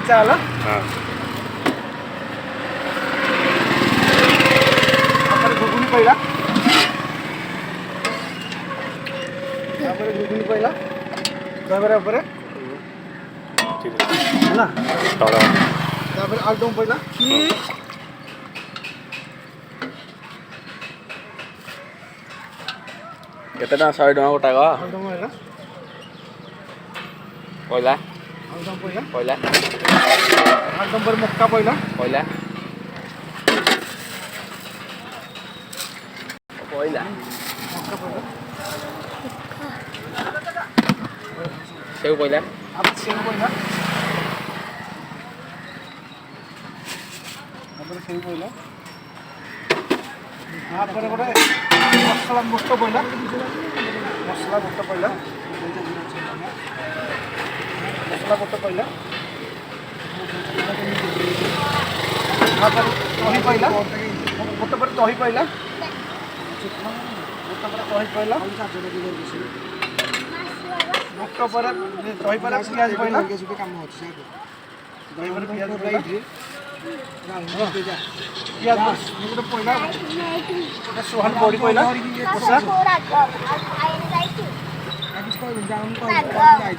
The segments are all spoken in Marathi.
Chala. घुगुनी पहिला घुगुनी पहिला बरोबर ना आलदम पहिला केतना 100 टका गोटा ग आलदम पहिला पहिला आलदम पहिला पहिला आलदम पर मक्का पहिला पहिला पहिला मक्का पहिला सेव पहिला अब सेव पहिला अब सेव पहिला यहाँ पर गोटे मसला गोट पहिला मसला गोट पहिला मसला गोट पहिला यहाँ पर दही पहिला गोटे पर दही पहिला गोटे पर दही पहिला गोटे पर दही पर पियाज पहिला दही पर पियाज पहिला पियाज गोटे पहिला गोटे सोहन बड़ी पहिला कषा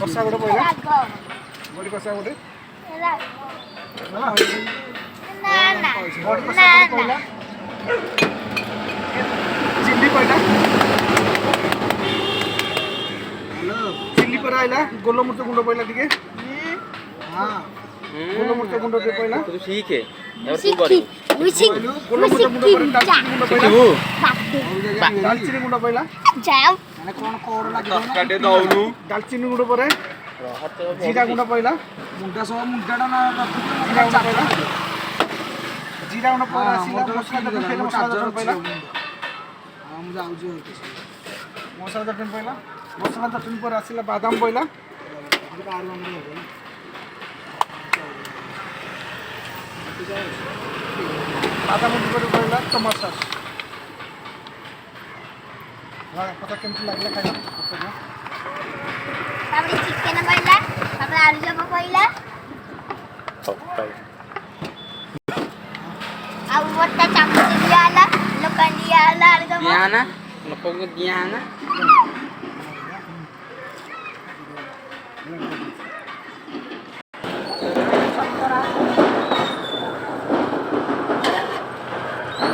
कषा गोटे पहिला बड़ी कषा गोटे बड़ी कषा पहिला चिल्ली पहिला चिल्ली पर आइला गोलमरिच गुंड पहिला टिके हां गोलमरिच गुंड दे पहिला तू सीखे और तू करी गोलमरिच गुंड पर दालचीनी गुंड पहिला जाओ माने कोन कोड लागि काटे दउनु दालचीनी गुंड पर जीरा गुंड पहिला मुंडा सब मुंडाडा ना जीरा गुंड पहिला जीरा गुंड पर आसीला मसला दे मसला दे पहिला हम जाऊ जो मसला चटनी पहिला मसला चटनी पर आसीला बादाम पहिला बादाम पर पहिला टमाटर पता केमती लागला खायला ताबरी चिकन पहिला ताबरी आलू चप पहिला ଆଉ ଗୋଟେ ଚାମଚ ଦିଆହେଲା ଲୋକାଣ୍ଡି ଦିଆହେଲା दिया ना नको दिया ना